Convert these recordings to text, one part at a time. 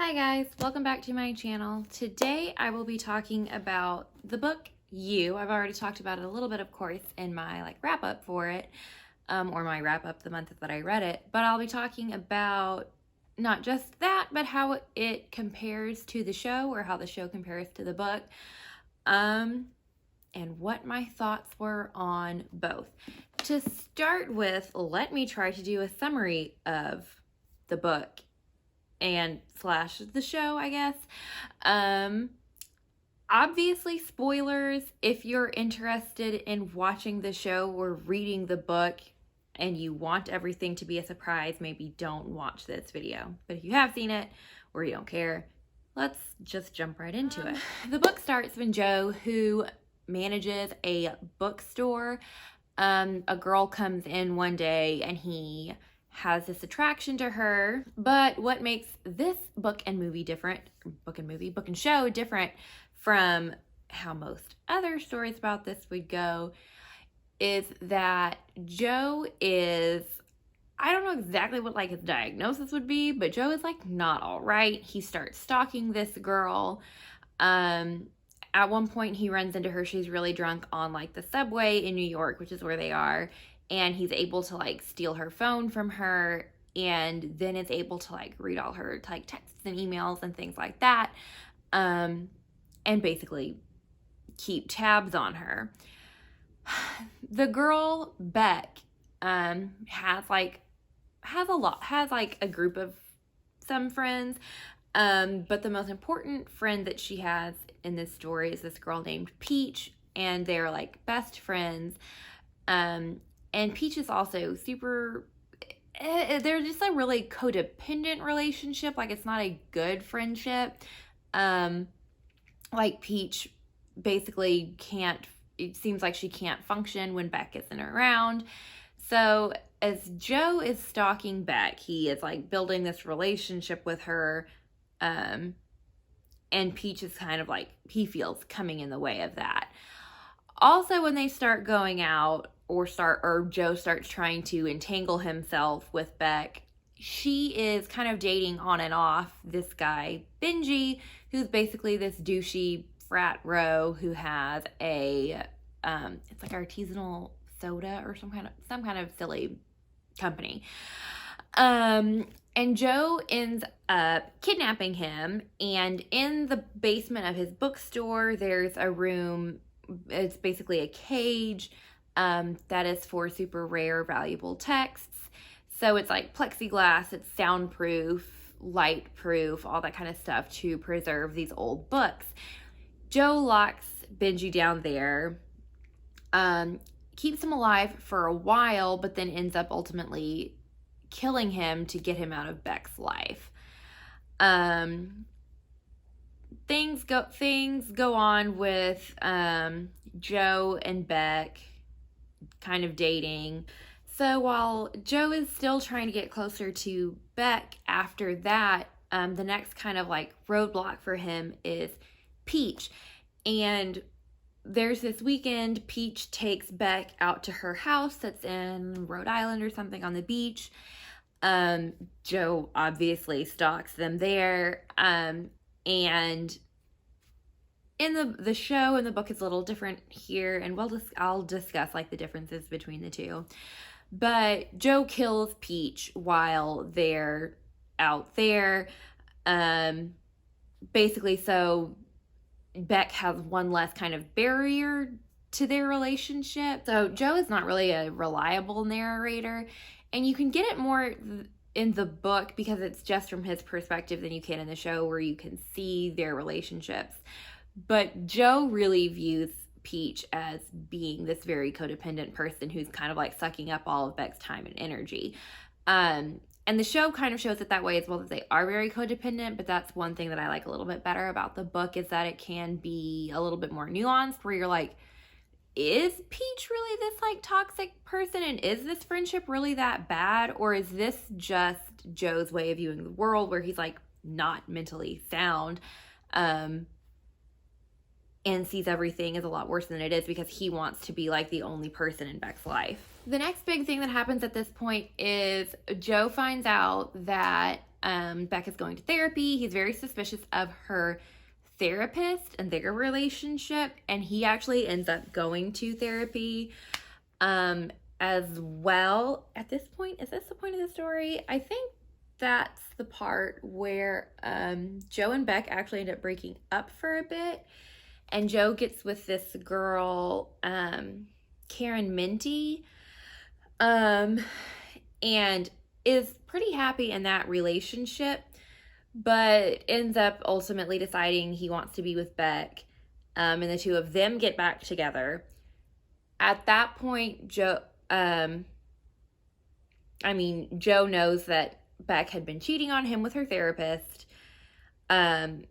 Hi guys, welcome back to my channel. Today I will be talking about the book You. I've already talked about it a little bit, of course, in my wrap up for it, or my wrap up the month that I read it, but I'll be talking about not just that, but how it compares to the show, or how the show compares to the book, and what my thoughts were on both. To start with, let me try to do a summary of the book and slash the show, I guess. Obviously spoilers if you're interested in watching the show or reading the book and you want everything to be a surprise, maybe don't watch this video. But if you have seen it or you don't care, let's just jump right into it. The book starts when Joe, who manages a bookstore, a girl comes in one day and he has this attraction to her. But what makes this book and show different from how most other stories about this would go is that Joe is, I don't know exactly what his diagnosis would be, but Joe is not all right. He starts stalking this girl. At one point he runs into her. She's really drunk on the subway in New York, which is where they are. And he's able to steal her phone from her, and then is able to read all her texts and emails and things like that, and basically keep tabs on her. The girl Beck has a group of some friends, but the most important friend that she has in this story is this girl named Peach, and they're best friends. And Peach is also they're just a really codependent relationship. It's not a good friendship. Peach basically it seems like she can't function when Beck isn't around. So as Joe is stalking Beck, he is building this relationship with her. And Peach is he feels coming in the way of that. Also, when they start going out, or Joe starts trying to entangle himself with Beck, she is kind of dating on and off this guy, Benji, who's basically this douchey frat bro who has a, it's artisanal soda or some kind of silly company. And Joe ends up kidnapping him, and in the basement of his bookstore, there's a room. It's basically a cage that is for super rare, valuable texts. So it's plexiglass, it's soundproof, light proof, all that kind of stuff to preserve these old books. Joe locks Benji down there, keeps him alive for a while, but then ends up ultimately killing him to get him out of Beck's life. Things go on with Joe and Beck kind of dating. So while Joe is still trying to get closer to Beck after that, the next kind of roadblock for him is Peach. And there's this weekend, Peach takes Beck out to her house that's in Rhode Island or something on the beach. Joe obviously stalks them there. And in the show and the book is a little different here, and I'll discuss the differences between the two. But Joe kills Peach while they're out there, basically so Beck has one less kind of barrier to their relationship. So Joe is not really a reliable narrator, and you can get it more in the book because it's just from his perspective than you can in the show, where you can see their relationships. But Joe really views Peach as being this very codependent person who's kind of sucking up all of Beck's time and energy. And the show kind of shows it that way as well, that they are very codependent, but that's one thing that I like a little bit better about the book, is that it can be a little bit more nuanced, where you're is Peach really this toxic person, and is this friendship really that bad, or is this just Joe's way of viewing the world, where he's not mentally sound, and sees everything as a lot worse than it is because he wants to be the only person in Beck's life. The next big thing that happens at this point is Joe finds out that Beck is going to therapy. He's very suspicious of her therapist and their relationship, and he actually ends up going to therapy as well. At this point, is this the point of the story? I think that's the part where Joe and Beck actually end up breaking up for a bit, and Joe gets with this girl, Karen Minty, and is pretty happy in that relationship, but ends up ultimately deciding he wants to be with Beck, and the two of them get back together. At that point, Joe knows that Beck had been cheating on him with her therapist, and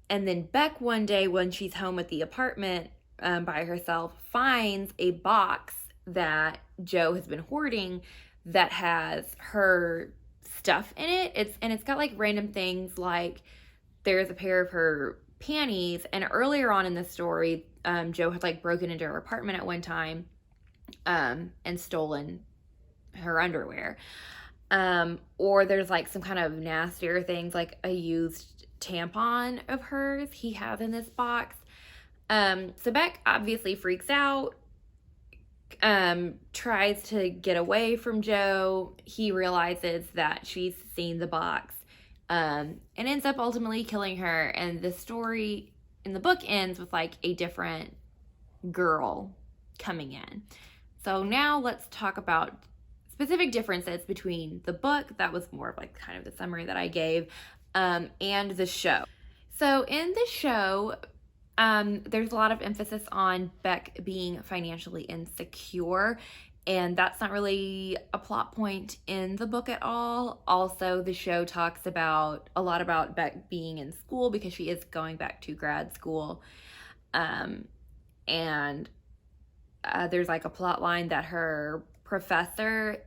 then Beck one day when she's home at the apartment by herself finds a box that Joe has been hoarding that has her stuff in it. It's got like random things, like there's a pair of her panties, and earlier on in the story, Joe had like broken into her apartment at one time and stolen her underwear. Or there's like some kind of nastier things, like a used tampon of hers he has in this box. So Beck obviously freaks out, tries to get away from Joe. He realizes that she's seen the box, and ends up ultimately killing her. And the story in the book ends with like a different girl coming in. So now let's talk about specific differences between the book, that was more of like kind of the summary that I gave, and the show. So in the show, there's a lot of emphasis on Beck being financially insecure, and that's not really a plot point in the book at all. Also, the show talks a lot about Beck being in school because she is going back to grad school, and there's like a plot line that her professor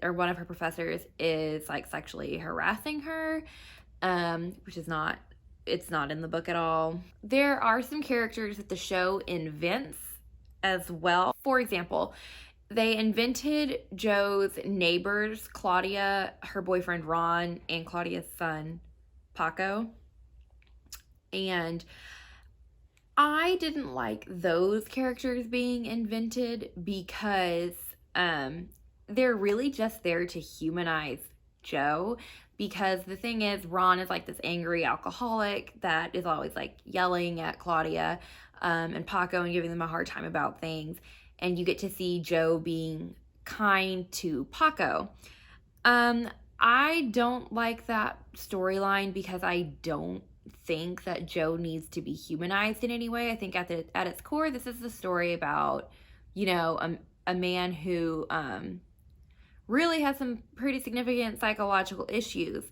one of her professors is like sexually harassing her, which is not in the book at all. There are some characters that the show invents as well. For example, they invented Joe's neighbors, Claudia, her boyfriend Ron, and Claudia's son, Paco. And I didn't like those characters being invented because they're really just there to humanize Joe. Because the thing is, Ron is like this angry alcoholic that is always like yelling at Claudia and Paco and giving them a hard time about things. And you get to see Joe being kind to Paco. I don't like that storyline because I don't think that Joe needs to be humanized in any way. I think at its core, this is the story about, a man who really has some pretty significant psychological issues.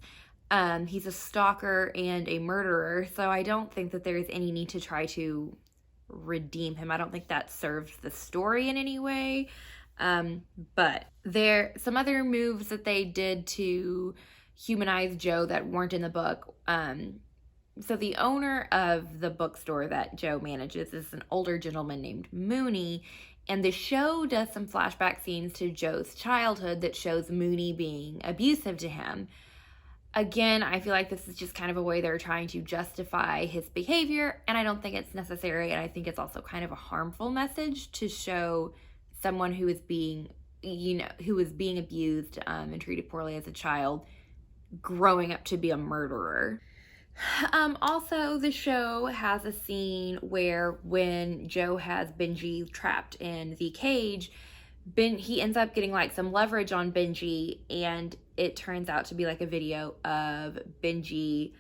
He's a stalker and a murderer, so I don't think that there's any need to try to redeem him. I don't think that serves the story in any way. But there some other moves that they did to humanize Joe that weren't in the book. So the owner of the bookstore that Joe manages is an older gentleman named Mooney, and the show does some flashback scenes to Joe's childhood that shows Mooney being abusive to him. Again, I feel like this is just kind of a way they're trying to justify his behavior, and I don't think it's necessary, and I think it's also kind of a harmful message to show someone who is being abused and treated poorly as a child growing up to be a murderer. Also, the show has a scene where when Joe has Benji trapped in the cage, he ends up getting like some leverage on Benji, and it turns out to be like a video of Benji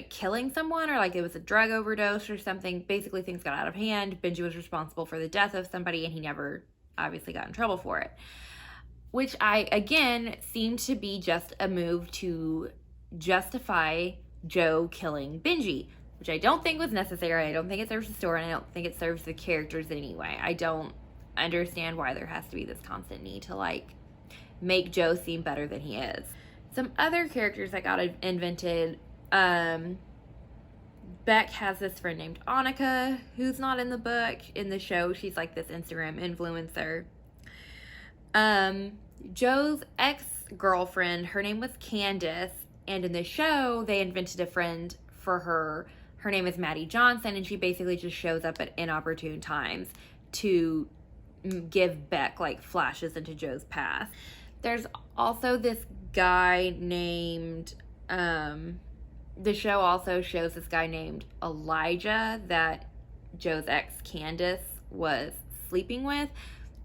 killing someone, or like it was a drug overdose or something. Basically, things got out of hand. Benji was responsible for the death of somebody, and he never obviously got in trouble for it. Which again, seemed to be just a move to justify Joe killing Benji, which I don't think was necessary. I don't think it serves the story, and I don't think it serves the characters anyway. I don't understand why there has to be this constant need to like make Joe seem better than he is. Some other characters that got invented, Beck has this friend named Annika, who's not in the book. In the show, she's like this Instagram influencer. Joe's ex-girlfriend, her name was Candace, And in the show, they invented a friend for her. Her name is Maddie Johnson, and she basically just shows up at inopportune times to give Beck like flashes into Joe's past. There's also this guy named, the show also shows this guy named Elijah that Joe's ex Candace was sleeping with.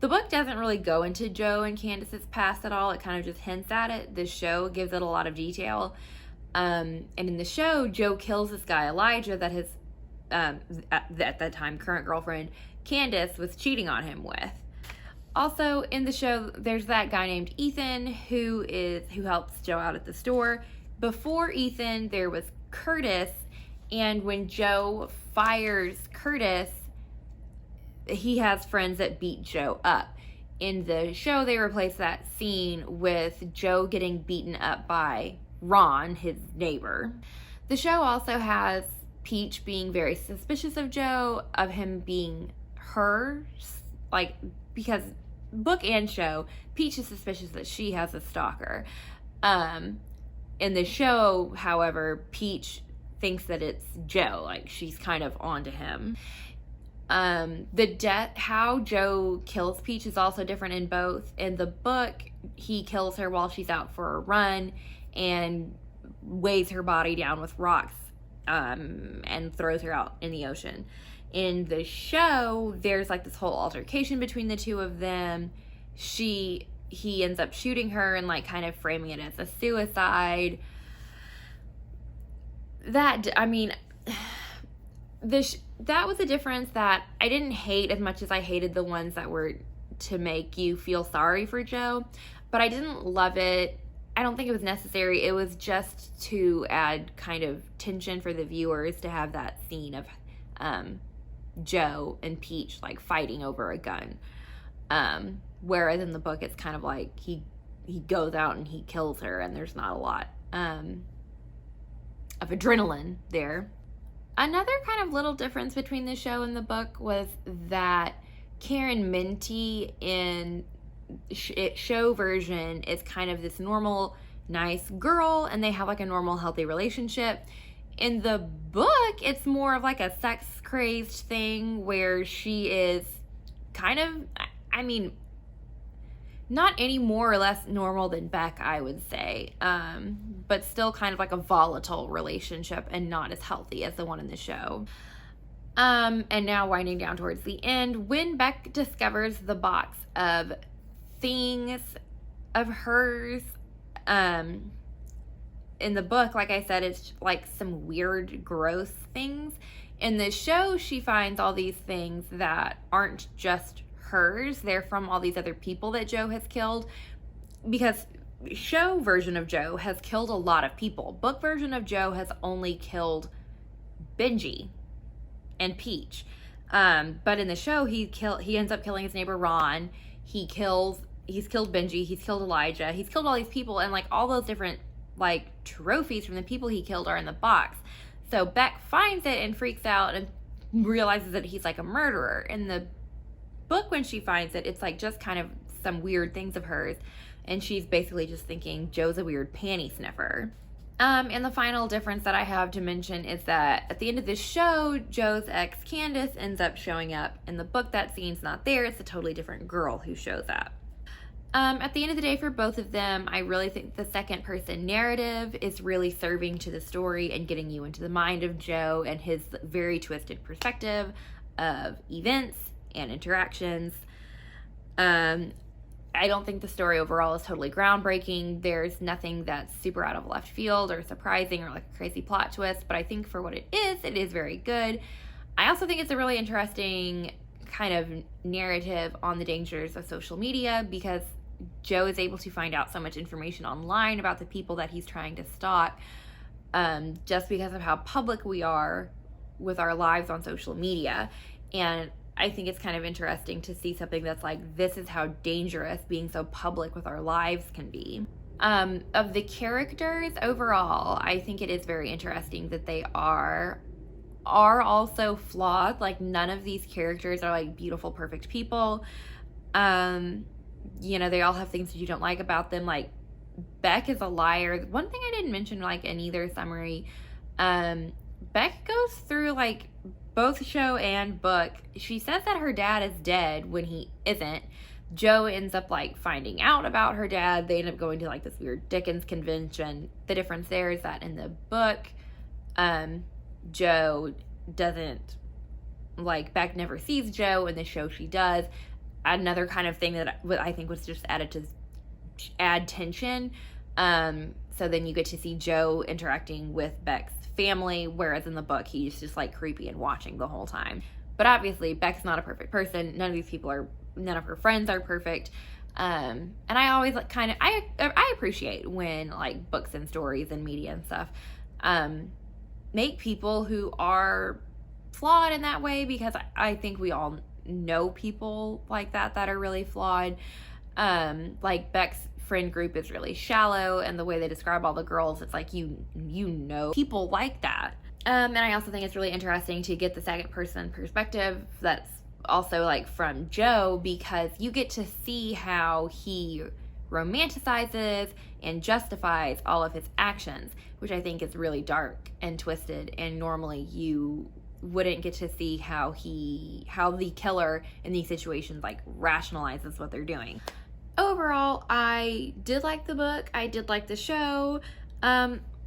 The book doesn't really go into Joe and Candace's past at all. It kind of just hints at it. The show gives it a lot of detail. And in the show, Joe kills this guy Elijah that his at that time current girlfriend Candace was cheating on him with. Also in the show, there's that guy named Ethan who helps Joe out at the store. Before Ethan, there was Curtis, and when Joe fires Curtis, he has friends that beat Joe up. In the show, they replace that scene with Joe getting beaten up by Ron, his neighbor. The show also has Peach being very suspicious of Joe, of him being her, like, because book and show, Peach is suspicious that she has a stalker. In the show, however, Peach thinks that it's Joe, like she's kind of onto him. How Joe kills Peach is also different in both. In the book, he kills her while she's out for a run and weighs her body down with rocks, and throws her out in the ocean. In the show, there's like this whole altercation between the two of them. He ends up shooting her and like kind of framing it as a suicide. That was a difference that I didn't hate as much as I hated the ones that were to make you feel sorry for Joe, but I didn't love it. I don't think it was necessary. It was just to add kind of tension for the viewers to have that scene of Joe and Peach like fighting over a gun. Whereas in the book, it's kind of like he goes out and he kills her, and there's not a lot of adrenaline there. Another kind of little difference between the show and the book was that Karen Minty in show version is kind of this normal, nice girl, and they have like a normal, healthy relationship. In the book, it's more of like a sex-crazed thing where she is kind of, not any more or less normal than Beck, I would say, but still kind of like a volatile relationship and not as healthy as the one in the show. And now winding down towards the end, when Beck discovers the box of things of hers, in the book, like I said, it's like some weird, gross things. In the show, she finds all these things that aren't just hers. They're from all these other people that Joe has killed, because show version of Joe has killed a lot of people. Book version of Joe has only killed Benji and Peach. But in the show, he ends up killing his neighbor Ron. He's killed Benji. He's killed Elijah. He's killed all these people, and like all those different like trophies from the people he killed are in the box. So Beck finds it and freaks out and realizes that he's like a murderer. In the book, when she finds it, it's like just kind of some weird things of hers, and she's basically just thinking Joe's a weird panty sniffer. And the final difference that I have to mention is that at the end of this show, Joe's ex Candace ends up showing up. In the book, that scene's not there. It's a totally different girl who shows up. At the end of the day, for both of them, I really think the second person narrative is really serving to the story and getting you into the mind of Joe and his very twisted perspective of events and interactions. I don't think the story overall is totally groundbreaking. There's nothing that's super out of left field or surprising or like a crazy plot twist, but I think for what it is very good. I also think it's a really interesting kind of narrative on the dangers of social media, because Joe is able to find out so much information online about the people that he's trying to stalk, just because of how public we are with our lives on social media. And I think it's kind of interesting to see something that's like, this is how dangerous being so public with our lives can be. Of the characters overall, I think it is very interesting that they are also flawed. Like, none of these characters are like beautiful, perfect people. They all have things that you don't like about them. Like, Beck is a liar. One thing I didn't mention, like, in either summary, Beck goes through, like, both show and book. She says that her dad is dead when he isn't. Joe ends up, like, finding out about her dad. They end up going to, like, this weird Dickens convention. The difference there is that in the book, Joe doesn't, like, Beck never sees Joe. In the show, she does. Another kind of thing that I think was just added to add tension. So then you get to see Joe interacting with Beck's family, whereas in the book, he's just, like, creepy and watching the whole time. But obviously, Beck's not a perfect person. None of her friends are perfect. And I always, like, kind of, I appreciate when, like, books and stories and media and stuff, make people who are flawed in that way, because I think we all know people like that are really flawed. Like, Beck's friend group is really shallow, and the way they describe all the girls, it's like, you know people like that. And I also think it's really interesting to get the second person perspective that's also, like, from Joe, because you get to see how he romanticizes and justifies all of his actions, which I think is really dark and twisted, and normally you wouldn't get to see how the killer in these situations, like, rationalizes what they're doing. Overall, I did like the book. I did like the show.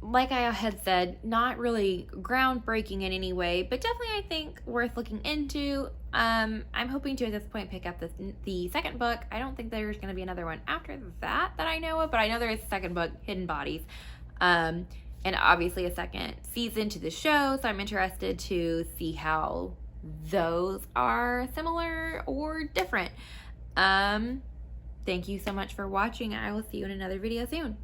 Like I had said, not really groundbreaking in any way, but definitely I think worth looking into. I'm hoping to, at this point, pick up the second book. I don't think there's going to be another one after that I know of, but I know there is a second book, Hidden Bodies, and obviously a second season to the show, so I'm interested to see how those are similar or different. Thank you so much for watching. I will see you in another video soon.